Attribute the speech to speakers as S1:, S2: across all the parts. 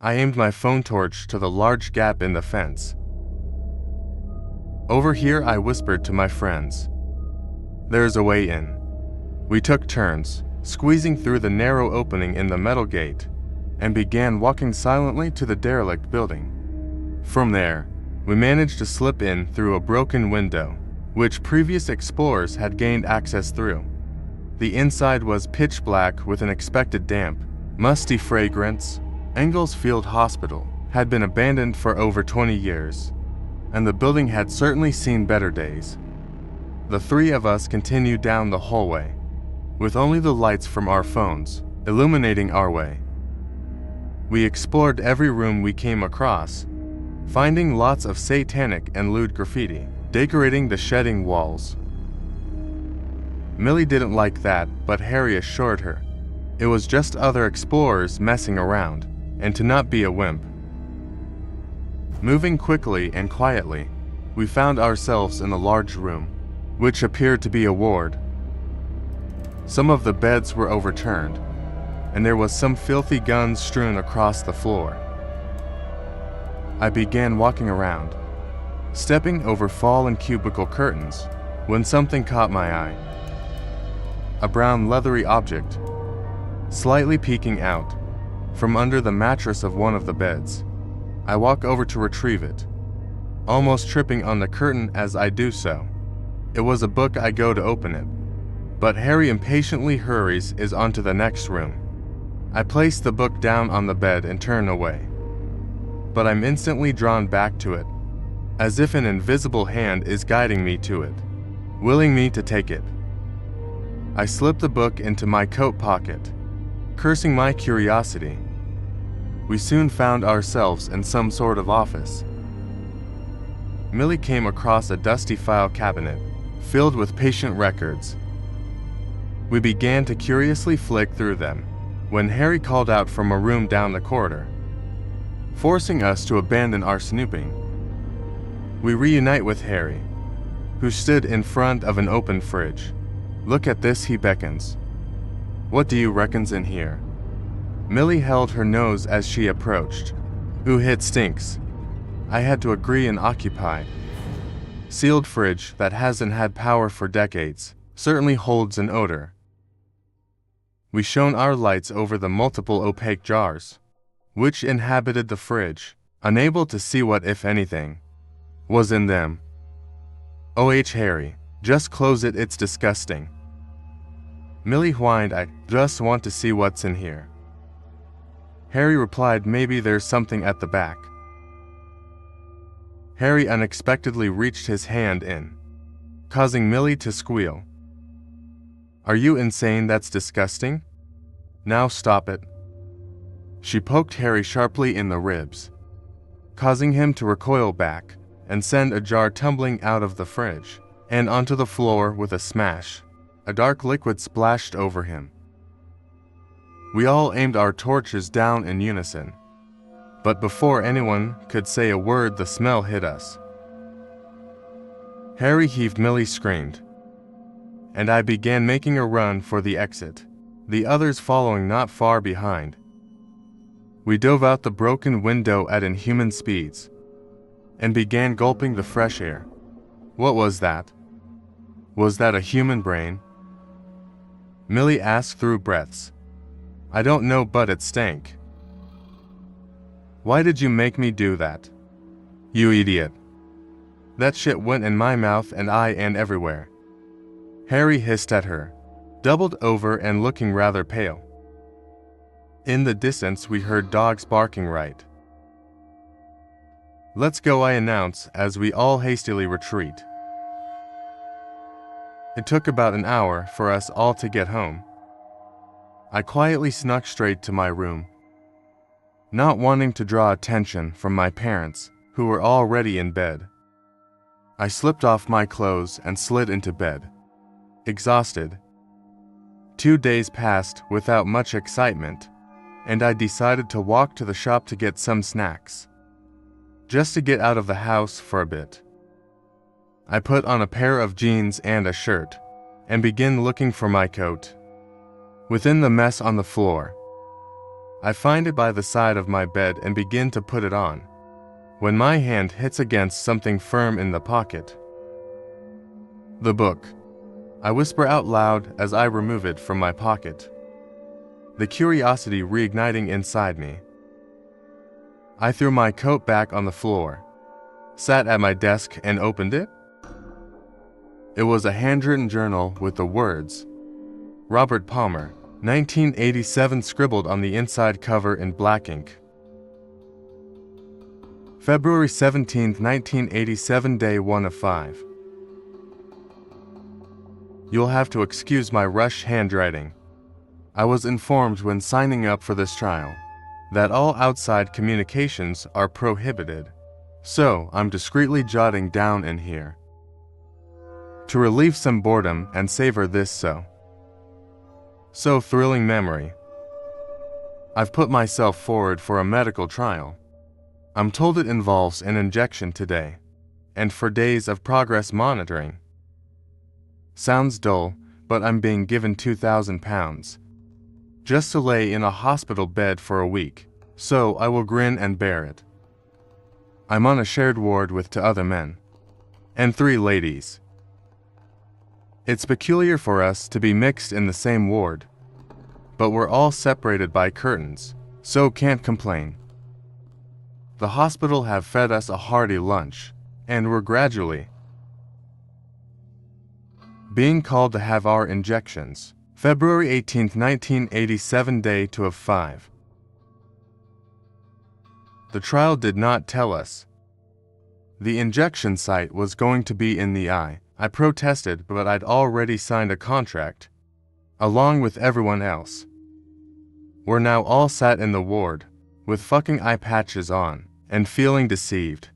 S1: I aimed my phone torch to the large gap in the fence. Over here, I whispered to my friends. There's a way in. We took turns, squeezing through the narrow opening in the metal gate, and began walking silently to the derelict building. From there, we managed to slip in through a broken window, which previous explorers had gained access through. The inside was pitch black with an expected damp, musty fragrance. Engels Field Hospital had been abandoned for over 20 years, and the building had certainly seen better days. The three of us continued down the hallway, with only the lights from our phones illuminating our way. We explored every room we came across, finding lots of satanic and lewd graffiti decorating the shedding walls. Millie didn't like that, but Harry assured her it was just other explorers messing around, and to not be a wimp. Moving quickly and quietly, we found ourselves in a large room, which appeared to be a ward. Some of the beds were overturned, and there was some filthy guns strewn across the floor. I began walking around, stepping over fallen cubicle curtains, when something caught my eye. A brown leathery object, slightly peeking out from under the mattress of one of the beds. I walk over to retrieve it, almost tripping on the curtain as I do so. It was a book. I go to open it, but Harry impatiently hurries onto the next room. I place the book down on the bed and turn away, but I'm instantly drawn back to it, as if an invisible hand is guiding me to it, willing me to take it. I slip the book into my coat pocket, cursing my curiosity. We soon found ourselves in some sort of office. Millie came across a dusty file cabinet filled with patient records. We began to curiously flick through them when Harry called out from a room down the corridor, forcing us to abandon our snooping. We reunite with Harry, who stood in front of an open fridge. Look at this, he beckons. What do you reckon's in here? Millie held her nose as she approached. Ooh, it stinks. I had to agree and occupy. Sealed fridge that hasn't had power for decades certainly holds an odor. We shone our lights over the multiple opaque jars, which inhabited the fridge, unable to see what, if anything, was in them. Oh, Harry, just close it, it's disgusting. Millie whined, I just want to see what's in here. Harry replied, maybe there's something at the back. Harry unexpectedly reached his hand in, causing Millie to squeal. Are you insane? That's disgusting. Now stop it. She poked Harry sharply in the ribs, causing him to recoil back and send a jar tumbling out of the fridge and onto the floor with a smash. A dark liquid splashed over him. We all aimed our torches down in unison, but before anyone could say a word, the smell hit us. Harry heaved, Millie screamed, and I began making a run for the exit, the others following not far behind. We dove out the broken window at inhuman speeds and began gulping the fresh air. What was that? Was that a human brain? Millie asked through breaths. I don't know, but it stank. Why did you make me do that? You idiot. That shit went in my mouth and eye and everywhere. Harry hissed at her, doubled over and looking rather pale. In the distance we heard dogs barking right. Let's go, I announce as we all hastily retreat. It took about an hour for us all to get home. I quietly snuck straight to my room, not wanting to draw attention from my parents, who were already in bed. I slipped off my clothes and slid into bed, exhausted. 2 days passed without much excitement, and I decided to walk to the shop to get some snacks, just to get out of the house for a bit. I put on a pair of jeans and a shirt, and began looking for my coat. Within the mess on the floor, I find it by the side of my bed and begin to put it on, when my hand hits against something firm in the pocket. The book. I whisper out loud as I remove it from my pocket, the curiosity reigniting inside me. I threw my coat back on the floor, sat at my desk and opened it. It was a handwritten journal with the words, Robert Palmer, 1987, scribbled on the inside cover in black ink. February 17, 1987, day 1 of 5. You'll have to excuse my rushed handwriting. I was informed when signing up for this trial that all outside communications are prohibited, so I'm discreetly jotting down in here to relieve some boredom and savor this so thrilling memory. I've put myself forward for a medical trial. I'm told it involves an injection today, and for days of progress monitoring. Sounds dull, but I'm being given £2,000 just to lay in a hospital bed for a week, so I will grin and bear it. I'm on a shared ward with 2 other men and 3 ladies. It's peculiar for us to be mixed in the same ward, but we're all separated by curtains, so can't complain. The hospital have fed us a hearty lunch, and we're gradually being called to have our injections. February 18, 1987, day 2 of 5. The trial did not tell us the injection site was going to be in the eye. I protested, but I'd already signed a contract, along with everyone else. We're now all sat in the ward, with fucking eye patches on, and feeling deceived.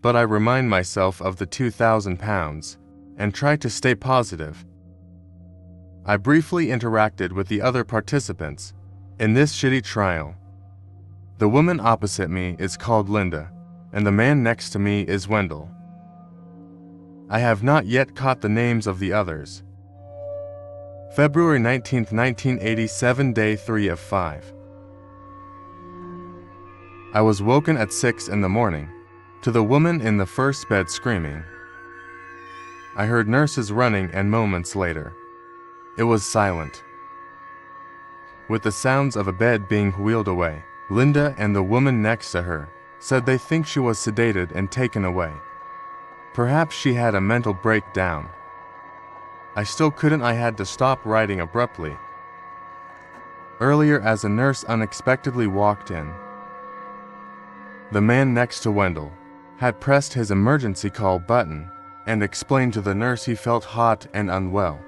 S1: But I remind myself of the £2,000, and try to stay positive. I briefly interacted with the other participants in this shitty trial. The woman opposite me is called Linda, and the man next to me is Wendell. I have not yet caught the names of the others. February 19, 1987, day 3 of 5. I was woken at 6 in the morning to the woman in the first bed screaming. I heard nurses running, and moments later, it was silent. With the sounds of a bed being wheeled away, Linda and the woman next to her said they think she was sedated and taken away. Perhaps she had a mental breakdown. I still couldn't. I had to stop writing abruptly. Earlier, as a nurse unexpectedly walked in, the man next to Wendell had pressed his emergency call button and explained to the nurse he felt hot and unwell.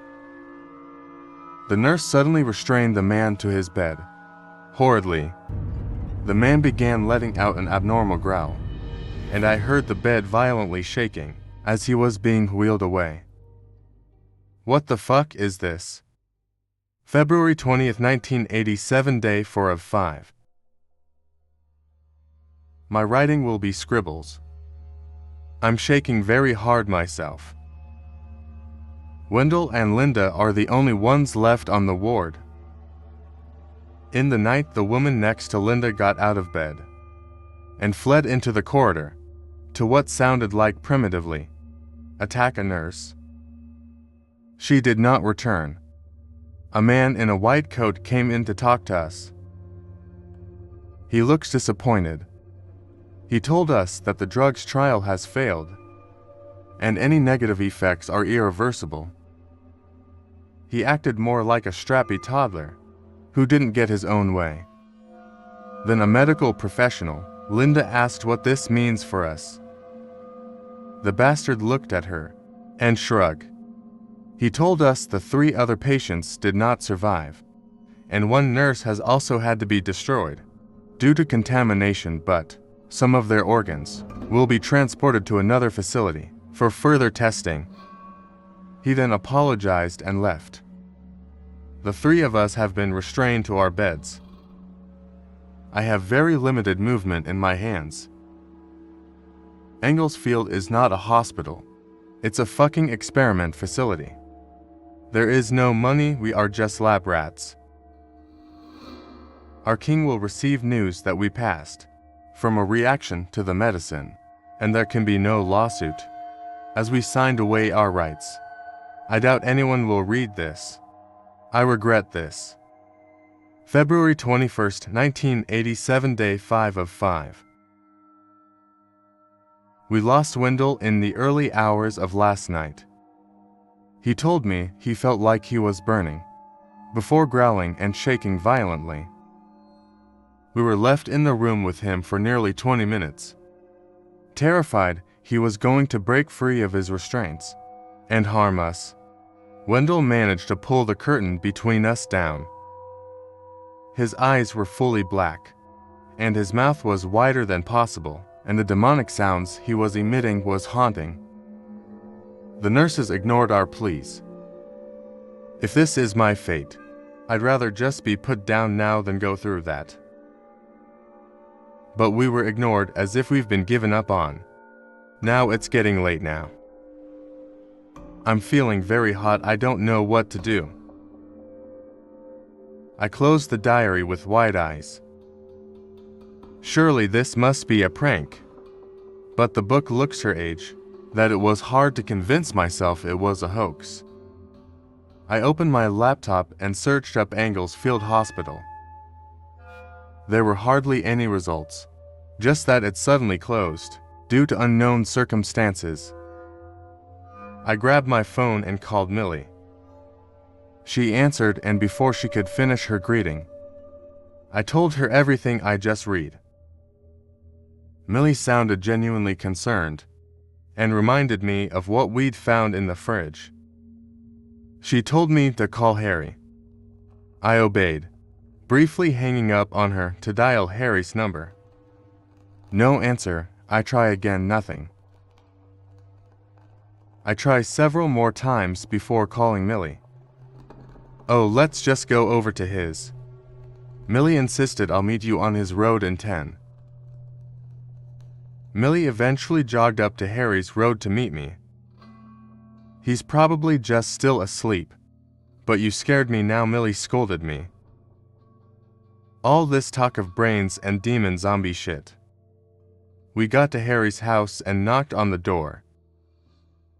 S1: The nurse suddenly restrained the man to his bed. Horridly, the man began letting out an abnormal growl, and I heard the bed violently shaking as he was being wheeled away. What the fuck is this? February 20th, 1987, day 4 of 5. My writing will be scribbles. I'm shaking very hard myself. Wendell and Linda are the only ones left on the ward. In the night, the woman next to Linda got out of bed and fled into the corridor to what sounded like primitively attack a nurse. She did not return. A man in a white coat came in to talk to us. He looks disappointed. He told us that the drugs trial has failed, and any negative effects are irreversible. He acted more like a strappy toddler who didn't get his own way. Then a medical professional, Linda, asked what this means for us. The bastard looked at her and shrugged. He told us the 3 other patients did not survive, and 1 nurse has also had to be destroyed due to contamination, but some of their organs will be transported to another facility for further testing. He then apologized and left. The 3 of us have been restrained to our beds. I have very limited movement in my hands. Engelsfield is not a hospital. It's a fucking experiment facility. There is no money, we are just lab rats. Our king will receive news that we passed from a reaction to the medicine, and there can be no lawsuit, as we signed away our rights. I doubt anyone will read this. I regret this. February 21st, 1987, day 5 of 5. We lost Wendell in the early hours of last night. He told me he felt like he was burning, before growling and shaking violently. We were left in the room with him for nearly 20 minutes. Terrified he was going to break free of his restraints and harm us, Wendell managed to pull the curtain between us down. His eyes were fully black, and his mouth was wider than possible, and the demonic sounds he was emitting was haunting. The nurses ignored our pleas. If this is my fate, I'd rather just be put down now than go through that. But we were ignored as if we've been given up on. Now it's getting late now. I'm feeling very hot. I don't know what to do. I closed the diary with wide eyes. Surely this must be a prank. But the book looks her age, that it was hard to convince myself it was a hoax. I opened my laptop and searched up Angels Field Hospital. There were hardly any results, just that it suddenly closed, due to unknown circumstances. I grabbed my phone and called Millie. She answered, and before she could finish her greeting, I told her everything I just read. Millie sounded genuinely concerned, and reminded me of what we'd found in the fridge. She told me to call Harry. I obeyed, briefly hanging up on her to dial Harry's number. No answer. I try again, nothing. I try several more times before calling Millie. Oh, let's just go over to his. Millie insisted I'll meet you on his road in 10. Millie eventually jogged up to Harry's road to meet me. He's probably just still asleep, but you scared me now, Millie scolded me. All this talk of brains and demon zombie shit. We got to Harry's house and knocked on the door.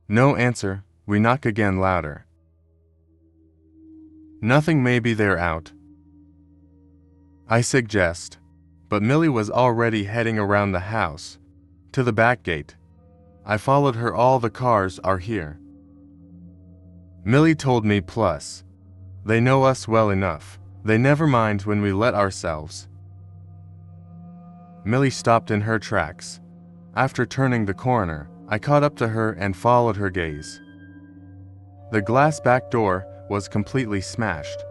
S1: No answer. We knock again, louder. Nothing. Maybe they're out, I suggest, but Millie was already heading around the house, to the back gate. I followed her. All the cars are here, Millie told me, plus, they know us well enough. They never mind when we let ourselves. Millie stopped in her tracks. After turning the corner, I caught up to her and followed her gaze. The glass back door was completely smashed,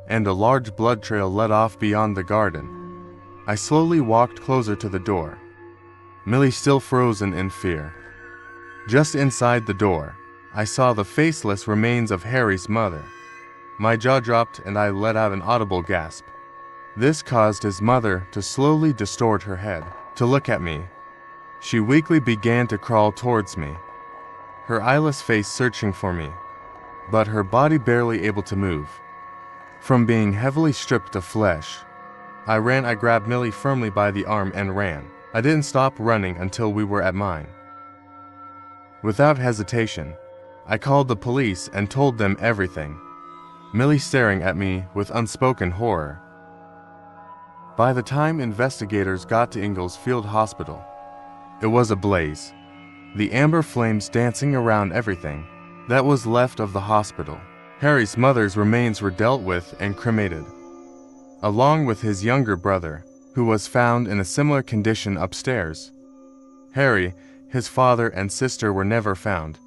S1: and a large blood trail led off beyond the garden. I slowly walked closer to the door, Millie still frozen in fear. Just inside the door, I saw the faceless remains of Harry's mother. My jaw dropped and I let out an audible gasp. This caused his mother to slowly distort her head, to look at me. She weakly began to crawl towards me, her eyeless face searching for me, but her body barely able to move. From being heavily stripped of flesh, I ran. I grabbed Millie firmly by the arm and ran. I didn't stop running until we were at mine. Without hesitation, I called the police and told them everything, Millie staring at me with unspoken horror. By the time investigators got to Angels Field Hospital, it was ablaze, the amber flames dancing around everything that was left of the hospital. Harry's mother's remains were dealt with and cremated, along with his younger brother, who was found in a similar condition upstairs. Harry, his father, and sister were never found.